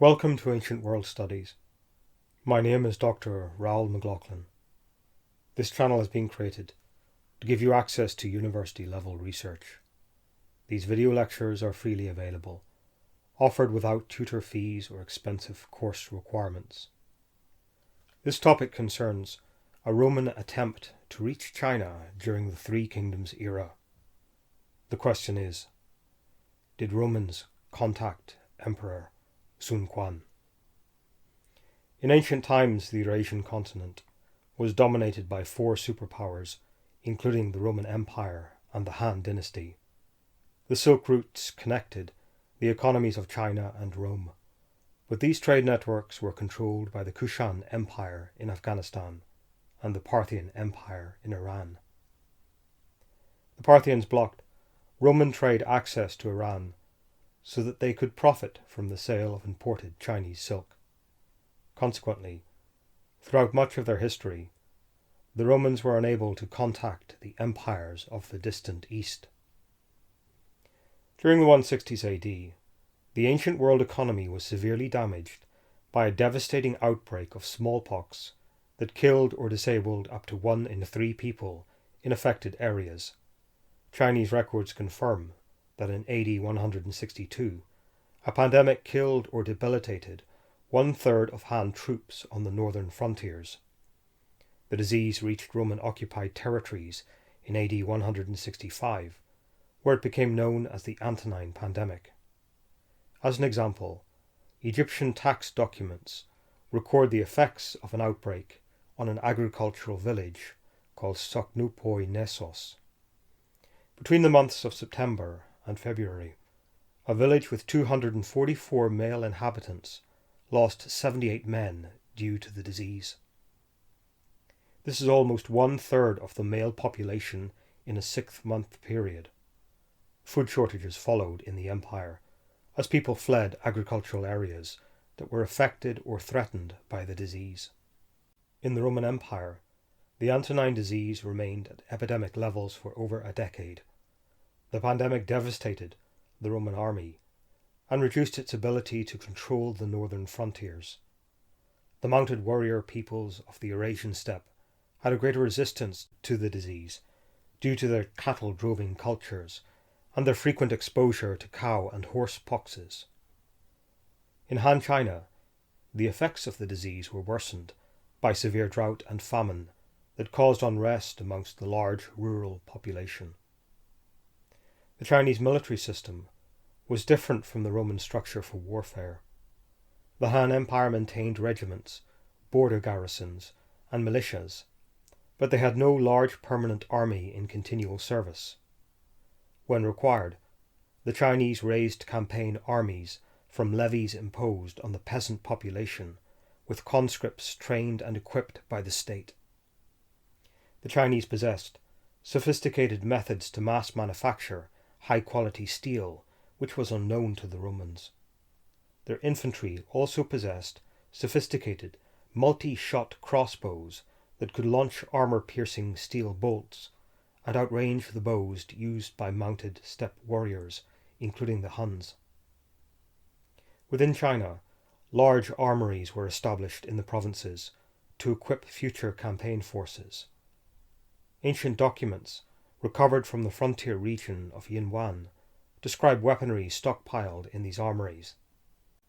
Welcome to Ancient World Studies. My name is Dr. Raoul McLaughlin. This channel has been created to give you access to university-level research. These video lectures are freely available, offered without tutor fees or expensive course requirements. This topic concerns a Roman attempt to reach China during the Three Kingdoms era. The question is, did Romans contact Emperor Quan? In ancient times, the Eurasian continent was dominated by four superpowers, including the Roman Empire and the Han dynasty. The Silk Routes connected the economies of China and Rome, but these trade networks were controlled by the Kushan Empire in Afghanistan and the Parthian Empire in Iran. The Parthians blocked Roman trade access to Iran so that they could profit from the sale of imported Chinese silk. Consequently, throughout much of their history, the Romans were unable to contact the empires of the distant East. During the 160s AD, the ancient world economy was severely damaged by a devastating outbreak of smallpox that killed or disabled up to 1 in 3 people in affected areas. Chinese records confirm that in AD 162, a pandemic killed or debilitated 1/3 of Han troops on the northern frontiers. The disease reached Roman-occupied territories in AD 165, where it became known as the Antonine Pandemic. As an example, Egyptian tax documents record the effects of an outbreak on an agricultural village called Soknupoi Nessos. Between the months of September and February, a village with 244 male inhabitants lost 78 men due to the disease. This is almost 1/3 of the male population in a 6-month period. Food shortages followed in the empire as people fled agricultural areas that were affected or threatened by the disease. In the Roman Empire, the Antonine disease remained at epidemic levels for over a decade. The pandemic devastated the Roman army and reduced its ability to control the northern frontiers. The mounted warrior peoples of the Eurasian steppe had a greater resistance to the disease due to their cattle-droving cultures and their frequent exposure to cow and horse poxes. In Han China, the effects of the disease were worsened by severe drought and famine that caused unrest amongst the large rural population. The Chinese military system was different from the Roman structure for warfare. The Han Empire maintained regiments, border garrisons, and militias, but they had no large permanent army in continual service. When required, the Chinese raised campaign armies from levies imposed on the peasant population with conscripts trained and equipped by the state. The Chinese possessed sophisticated methods to mass manufacture high-quality steel, which was unknown to the Romans. Their infantry also possessed sophisticated multi-shot crossbows that could launch armor-piercing steel bolts and outrange the bows used by mounted steppe warriors, including the Huns. Within China, large armories were established in the provinces to equip future campaign forces. Ancient documents recovered from the frontier region of Yinwan describe weaponry stockpiled in these armories.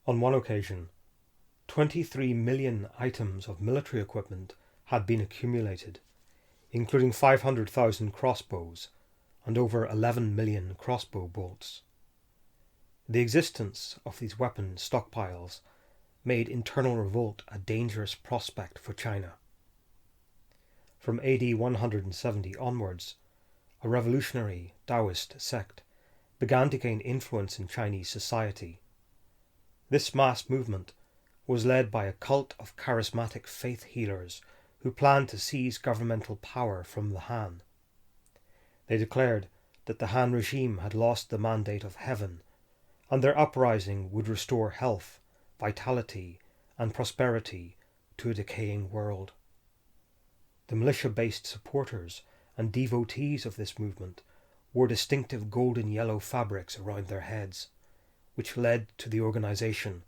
On one occasion, 23 million items of military equipment had been accumulated, including 500,000 crossbows and over 11 million crossbow bolts. The existence of these weapon stockpiles made internal revolt a dangerous prospect for China. From AD 170 onwards, a revolutionary Taoist sect began to gain influence in Chinese society. This mass movement was led by a cult of charismatic faith healers who planned to seize governmental power from the Han. They declared that the Han regime had lost the mandate of heaven, and their uprising would restore health, vitality, and prosperity to a decaying world. The militia-based supporters and devotees of this movement wore distinctive golden yellow fabrics around their heads, which led to the organization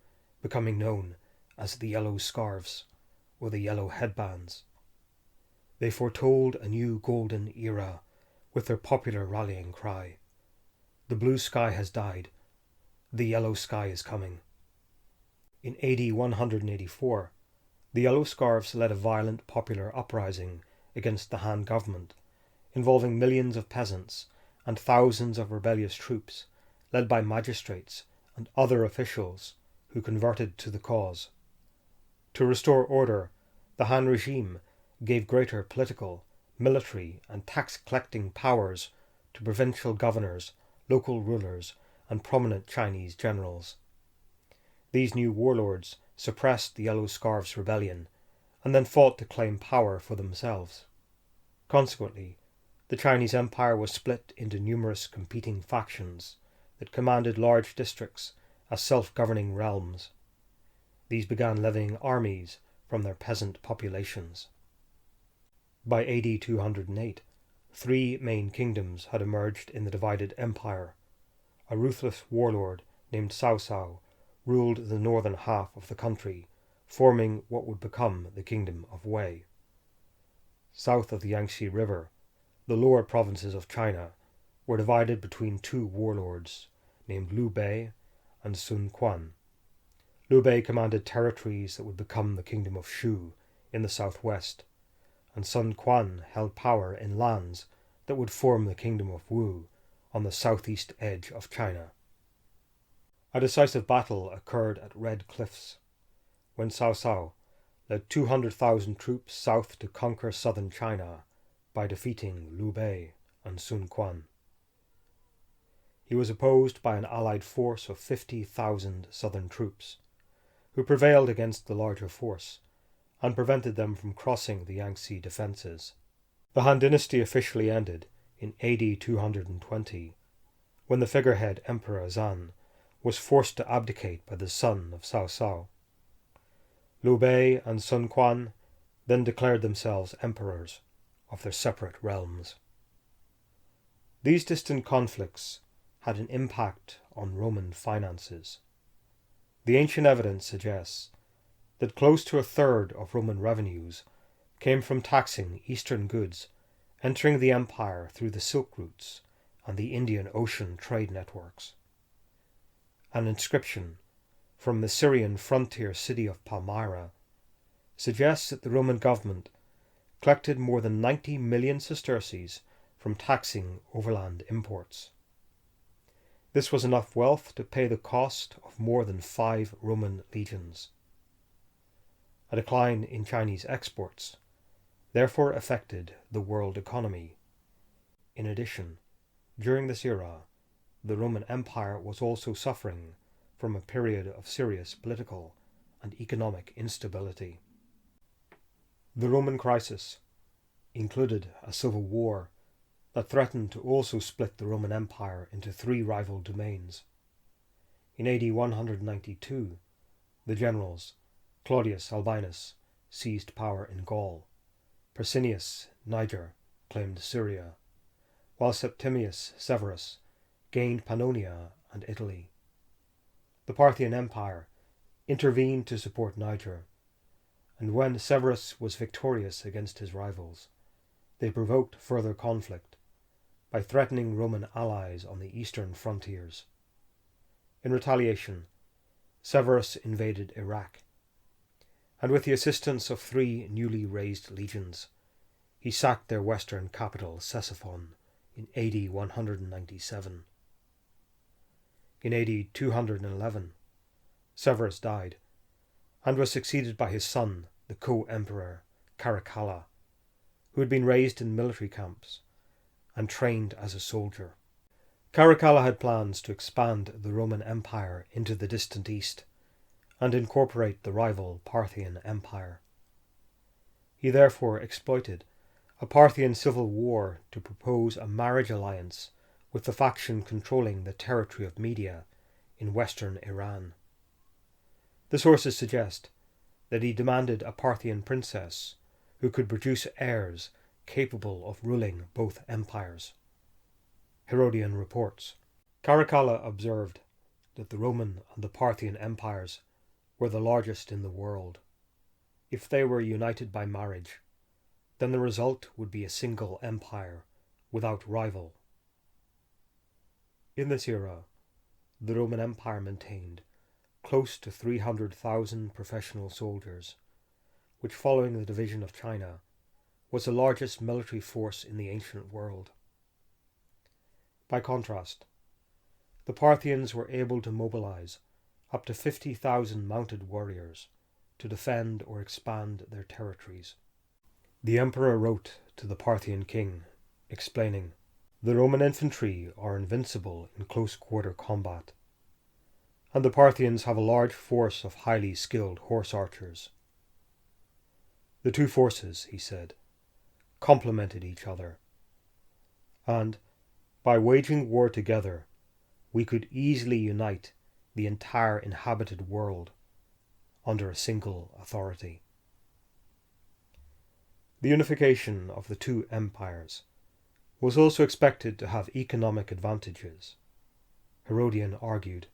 becoming known as the Yellow Scarves or the Yellow Headbands. They foretold a new golden era with their popular rallying cry, "The blue sky has died, the yellow sky is coming." In AD 184, the Yellow Scarves led a violent popular uprising against the Han government, involving millions of peasants and thousands of rebellious troops led by magistrates and other officials who converted to the cause. To restore order, the Han regime gave greater political, military, and tax-collecting powers to provincial governors, local rulers, and prominent Chinese generals. These new warlords suppressed the Yellow Scarves' rebellion and then fought to claim power for themselves. Consequently, the Chinese Empire was split into numerous competing factions that commanded large districts as self-governing realms. These began levying armies from their peasant populations. By AD 208, three main kingdoms had emerged in the divided empire. A ruthless warlord named Cao Cao ruled the northern half of the country, forming what would become the Kingdom of Wei. South of the Yangtze River, the lower provinces of China were divided between two warlords named Liu Bei and Sun Quan. Liu Bei commanded territories that would become the Kingdom of Shu in the southwest, and Sun Quan held power in lands that would form the Kingdom of Wu on the southeast edge of China. A decisive battle occurred at Red Cliffs, when Cao Cao led 200,000 troops south to conquer southern China by defeating Liu Bei and Sun Quan. He was opposed by an allied force of 50,000 southern troops, who prevailed against the larger force and prevented them from crossing the Yangtze defences. The Han dynasty officially ended in AD 220, when the figurehead Emperor Zan was forced to abdicate by the son of Cao Cao. Liu Bei and Sun Quan then declared themselves emperors of their separate realms. These distant conflicts had an impact on Roman finances. The ancient evidence suggests that close to a third of Roman revenues came from taxing Eastern goods entering the empire through the Silk routes and the Indian Ocean trade networks. An inscription from the Syrian frontier city of Palmyra suggests that the Roman government collected more than 90 million sesterces from taxing overland imports. This was enough wealth to pay the cost of more than 5 Roman legions. A decline in Chinese exports therefore affected the world economy. In addition, during this era, the Roman Empire was also suffering from a period of serious political and economic instability. The Roman crisis included a civil war that threatened to also split the Roman Empire into 3 rival domains. In AD 192, the generals Claudius Albinus seized power in Gaul, Persinius Niger claimed Syria, while Septimius Severus gained Pannonia and Italy. The Parthian Empire intervened to support Niger, and when Severus was victorious against his rivals, they provoked further conflict by threatening Roman allies on the eastern frontiers. In retaliation, Severus invaded Iraq, and with the assistance of 3 newly raised legions, he sacked their western capital Ctesiphon in AD 197. In AD 211, Severus died, and was succeeded by his son, the co-emperor Caracalla, who had been raised in military camps and trained as a soldier. Caracalla had plans to expand the Roman Empire into the distant east and incorporate the rival Parthian Empire. He therefore exploited a Parthian civil war to propose a marriage alliance with the faction controlling the territory of Media in western Iran. The sources suggest that he demanded a Parthian princess who could produce heirs capable of ruling both empires. Herodian reports. Caracalla observed that the Roman and the Parthian empires were the largest in the world. If they were united by marriage, then the result would be a single empire without rival. In this era, the Roman Empire maintained close to 300,000 professional soldiers, which, following the division of China, was the largest military force in the ancient world. By contrast, the Parthians were able to mobilize up to 50,000 mounted warriors to defend or expand their territories. The emperor wrote to the Parthian king, explaining, "The Roman infantry are invincible in close-quarter combat, and the Parthians have a large force of highly skilled horse archers." The two forces, he said, complemented each other, and by waging war together, we could easily unite the entire inhabited world under a single authority. The unification of the two empires was also expected to have economic advantages, Herodian argued.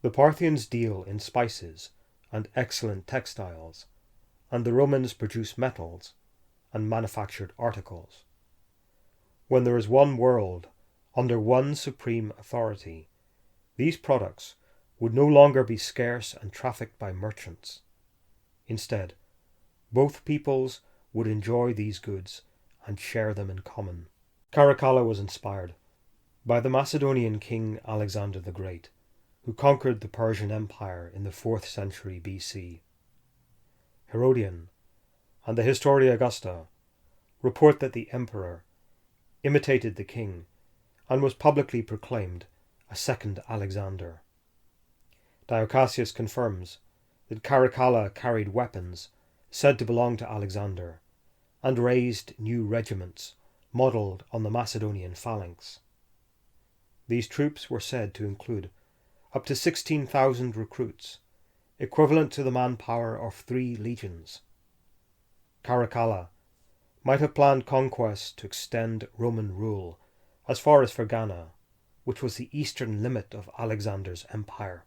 The Parthians deal in spices and excellent textiles, and the Romans produce metals and manufactured articles. When there is one world under one supreme authority, these products would no longer be scarce and trafficked by merchants. Instead, both peoples would enjoy these goods and share them in common. Caracalla was inspired by the Macedonian king Alexander the Great, who conquered the Persian Empire in the 4th century BC. Herodian and the Historia Augusta report that the emperor imitated the king and was publicly proclaimed a second Alexander. Diocasius confirms that Caracalla carried weapons said to belong to Alexander and raised new regiments modelled on the Macedonian phalanx. These troops were said to include up to 16,000 recruits, equivalent to the manpower of 3 legions. Caracalla might have planned conquests to extend Roman rule as far as Fergana, which was the eastern limit of Alexander's empire.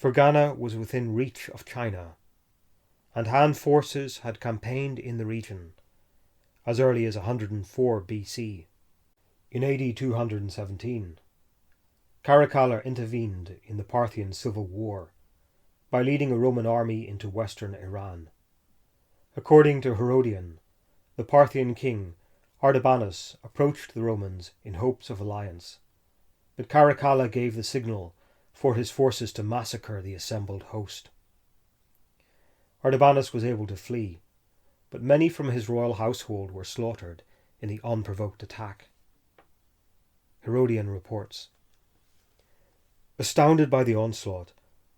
Fergana was within reach of China, and Han forces had campaigned in the region as early as 104 BC. In AD 217, Caracalla intervened in the Parthian civil war by leading a Roman army into western Iran. According to Herodian, the Parthian king Artabanus approached the Romans in hopes of alliance, but Caracalla gave the signal for his forces to massacre the assembled host. Artabanus was able to flee, but many from his royal household were slaughtered in the unprovoked attack. Herodian reports, "Astounded by the onslaught,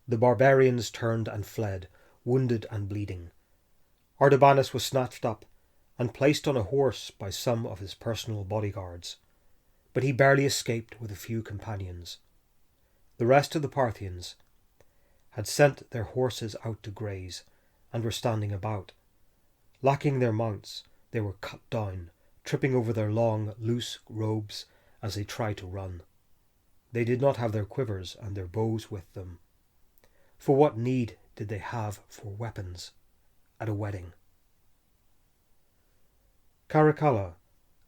the barbarians turned and fled, wounded and bleeding. Artabanus was snatched up and placed on a horse by some of his personal bodyguards, but he barely escaped with a few companions. The rest of the Parthians had sent their horses out to graze and were standing about. Lacking their mounts, they were cut down, tripping over their long, loose robes as they tried to run. They did not have their quivers and their bows with them. For what need did they have for weapons at a wedding?" Caracalla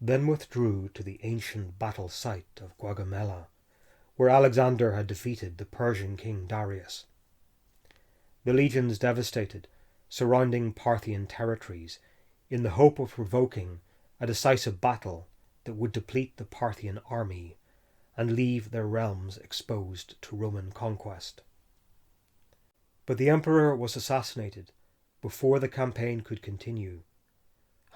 then withdrew to the ancient battle site of Gaugamela, where Alexander had defeated the Persian king Darius. The legions devastated surrounding Parthian territories in the hope of provoking a decisive battle that would deplete the Parthian army and leave their realms exposed to Roman conquest. But the emperor was assassinated before the campaign could continue,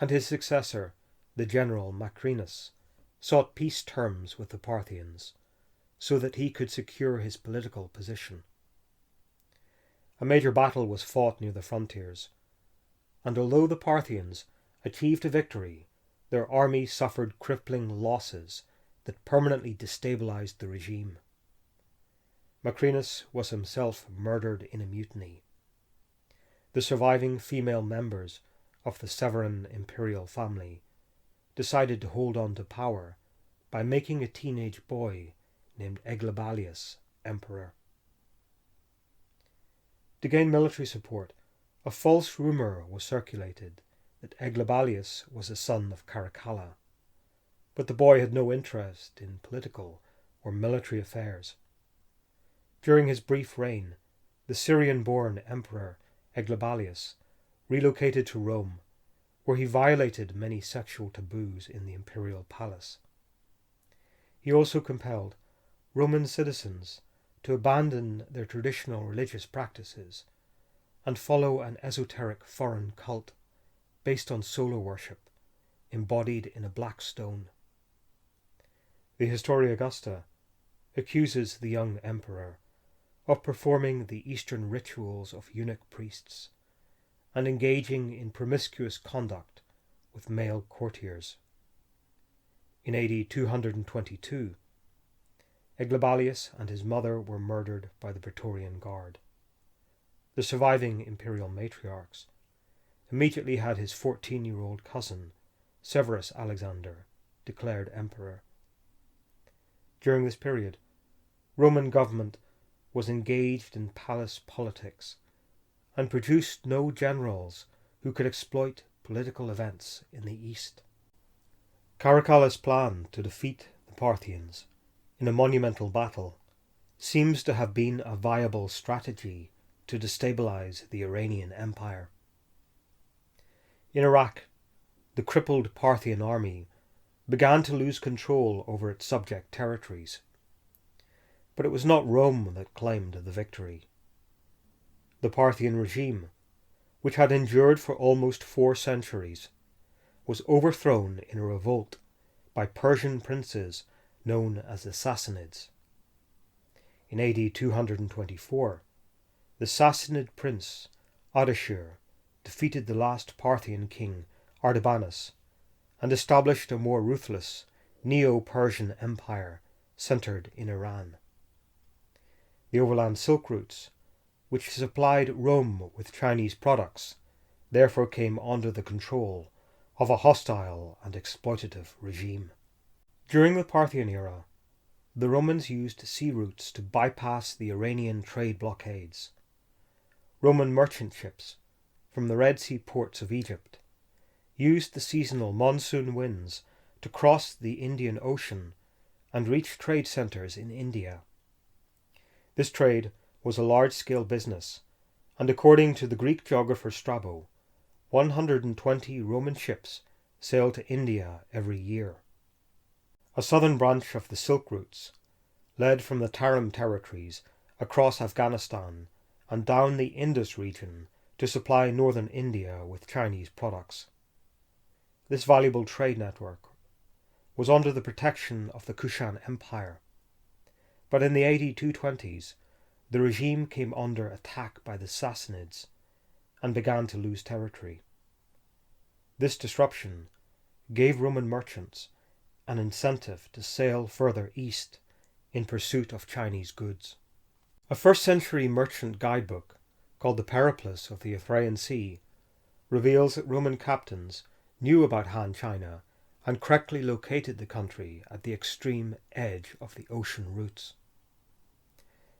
and his successor, the general Macrinus, sought peace terms with the Parthians so that he could secure his political position. A major battle was fought near the frontiers, and although the Parthians achieved a victory, their army suffered crippling losses that permanently destabilized the regime. Macrinus was himself murdered in a mutiny. The surviving female members of the Severan imperial family decided to hold on to power by making a teenage boy named Eglabalius emperor. To gain military support, a false rumour was circulated that Eglabalius was a son of Caracalla, but the boy had no interest in political or military affairs. During his brief reign, the Syrian-born emperor Eglabalius relocated to Rome, where he violated many sexual taboos in the imperial palace. He also compelled Roman citizens to abandon their traditional religious practices and follow an esoteric foreign cult based on solar worship embodied in a black stone. The Historia Augusta accuses the young emperor of performing the Eastern rituals of eunuch priests and engaging in promiscuous conduct with male courtiers. In AD 222, Eglabalius and his mother were murdered by the Praetorian Guard. The surviving imperial matriarchs immediately had his 14-year-old cousin, Severus Alexander, declared emperor. During this period, Roman government was engaged in palace politics and produced no generals who could exploit political events in the East. Caracalla's plan to defeat the Parthians in a monumental battle seems to have been a viable strategy to destabilize the Iranian Empire. In Iraq, the crippled Parthian army began to lose control over its subject territories. But it was not Rome that claimed the victory. The Parthian regime, which had endured for almost 4 centuries, was overthrown in a revolt by Persian princes known as the Sassanids. In AD 224, the Sassanid prince Ardashir defeated the last Parthian king Artabanus and established a more ruthless Neo-Persian empire centered in Iran. The overland silk routes, which supplied Rome with Chinese products, therefore came under the control of a hostile and exploitative regime. During the Parthian era, the Romans used sea routes to bypass the Iranian trade blockades. Roman merchant ships from the Red Sea ports of Egypt used the seasonal monsoon winds to cross the Indian Ocean and reach trade centers in India. This trade was a large-scale business, and according to the Greek geographer Strabo, 120 Roman ships sailed to India every year. A southern branch of the Silk Routes led from the Tarim territories across Afghanistan and down the Indus region to supply northern India with Chinese products. This valuable trade network was under the protection of the Kushan Empire, but in the AD 220s the regime came under attack by the Sassanids and began to lose territory. This disruption gave Roman merchants an incentive to sail further east in pursuit of Chinese goods. A first-century merchant guidebook called the Periplus of the Erythraean Sea reveals that Roman captains knew about Han China and correctly located the country at the extreme edge of the ocean routes.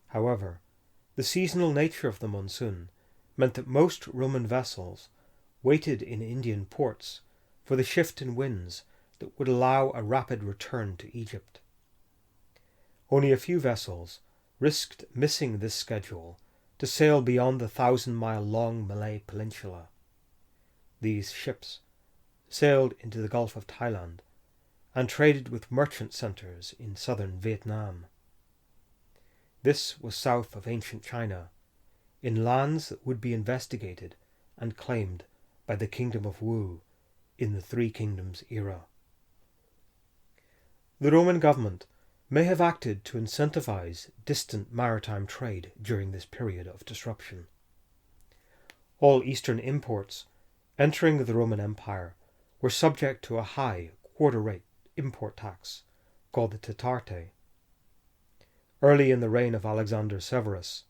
However, the seasonal nature of the monsoon meant that most Roman vessels waited in Indian ports for the shift in winds that would allow a rapid return to Egypt. Only a few vessels risked missing this schedule to sail beyond the 1,000-mile-long Malay Peninsula. These ships sailed into the Gulf of Thailand and traded with merchant centers in southern Vietnam. This was south of ancient China, in lands that would be investigated and claimed by the Kingdom of Wu in the Three Kingdoms era. The Roman government may have acted to incentivize distant maritime trade during this period of disruption. All Eastern imports entering the Roman Empire were subject to a high quarter-rate import tax called the Titarte. Early in the reign of Alexander Severus,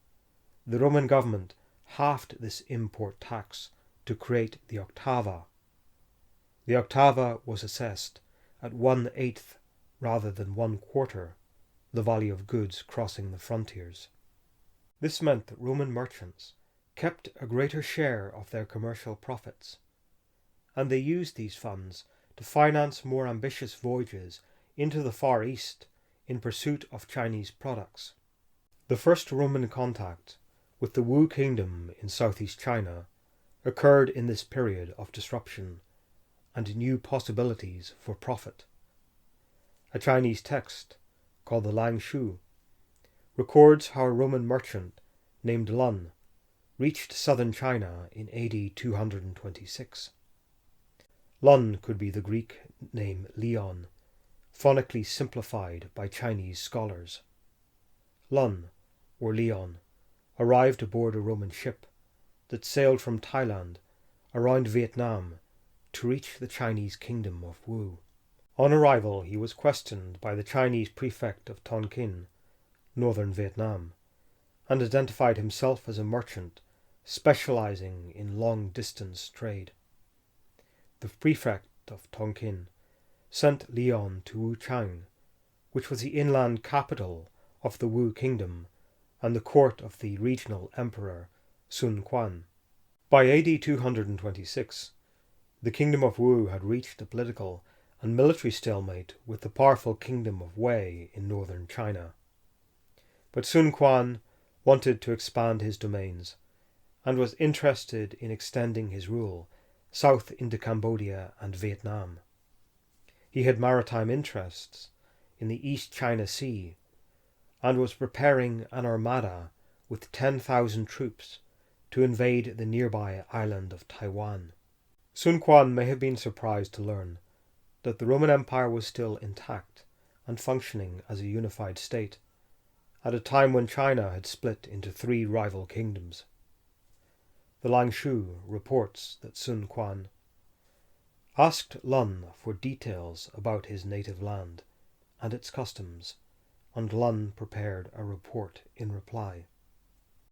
the Roman government halved this import tax to create the octava. The octava was assessed at 1/8 rather than 1/4 the value of goods crossing the frontiers. This meant that Roman merchants kept a greater share of their commercial profits, and they used these funds to finance more ambitious voyages into the Far East in pursuit of Chinese products. The first Roman contact with the Wu Kingdom in southeast China occurred in this period of disruption and new possibilities for profit. A Chinese text, called the Lang Shu, records how a Roman merchant named Lun reached southern China in AD 226. Lun could be the Greek name Leon, phonically simplified by Chinese scholars. Lun, or Leon, arrived aboard a Roman ship that sailed from Thailand around Vietnam to reach the Chinese kingdom of Wu. On arrival, he was questioned by the Chinese prefect of Tonkin, northern Vietnam, and identified himself as a merchant specializing in long-distance trade. The prefect of Tonkin sent Leon to Wuchang, which was the inland capital of the Wu kingdom and the court of the regional emperor Sun Quan. By AD 226, the kingdom of Wu had reached a political and military stalemate with the powerful kingdom of Wei in northern China. But Sun Quan wanted to expand his domains and was interested in extending his rule south into Cambodia and Vietnam. He had maritime interests in the East China Sea and was preparing an armada with 10,000 troops to invade the nearby island of Taiwan. Sun Quan may have been surprised to learn that the Roman Empire was still intact and functioning as a unified state at a time when China had split into 3 rival kingdoms. The Lang Shu reports that Sun Quan asked Lun for details about his native land and its customs, and Lun prepared a report in reply.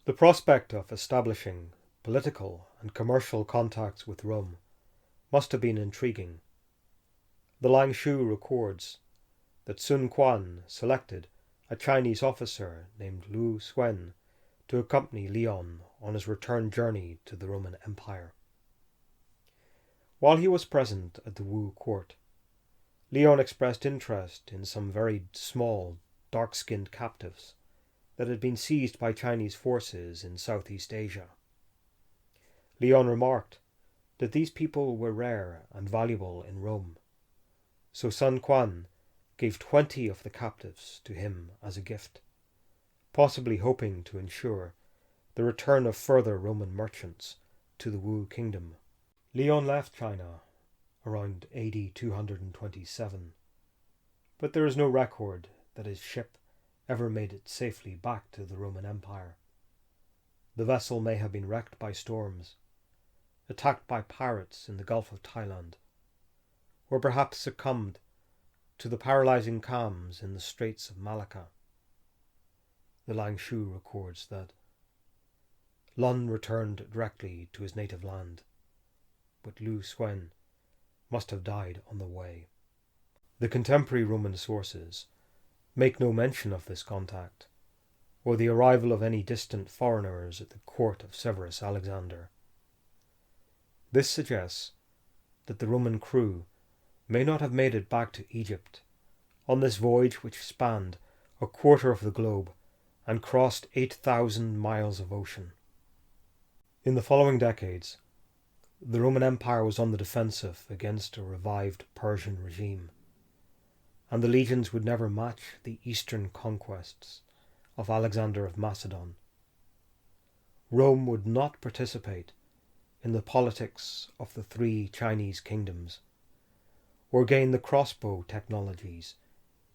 The prospect of establishing political and commercial contacts with Rome must have been intriguing. The Lang Shu records that Sun Quan selected a Chinese officer named Lu Suen to accompany Leon on his return journey to the Roman Empire. While he was present at the Wu court, Leon expressed interest in some very small, dark-skinned captives that had been seized by Chinese forces in Southeast Asia. Leon remarked that these people were rare and valuable in Rome, so Sun Quan gave 20 of the captives to him as a gift, possibly hoping to ensure the return of further Roman merchants to the Wu kingdom. Leon left China around AD 227, but there is no record that his ship ever made it safely back to the Roman Empire. The vessel may have been wrecked by storms, attacked by pirates in the Gulf of Thailand, or perhaps succumbed to the paralyzing calms in the Straits of Malacca. The Lang Shu records that Lun returned directly to his native land, but Lu Suen must have died on the way. The contemporary Roman sources make no mention of this contact, or the arrival of any distant foreigners at the court of Severus Alexander. This suggests that the Roman crew may not have made it back to Egypt on this voyage which spanned a quarter of the globe and crossed 8,000 miles of ocean. In the following decades, the Roman Empire was on the defensive against a revived Persian regime, and the legions would never match the eastern conquests of Alexander of Macedon. Rome would not participate in the politics of the 3 Chinese kingdoms, or gain the crossbow technologies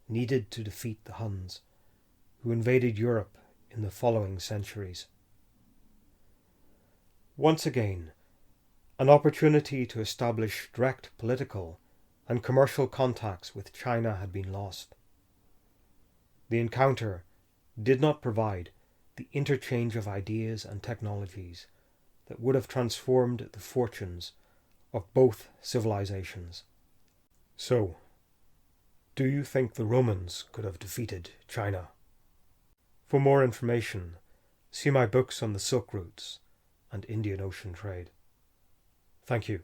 needed to defeat the Huns, who invaded Europe in the following centuries. Once again, an opportunity to establish direct political and commercial contacts with China had been lost. The encounter did not provide the interchange of ideas and technologies that would have transformed the fortunes of both civilizations. So, do you think the Romans could have defeated China? For more information, see my books on the Silk routes and Indian Ocean trade. Thank you.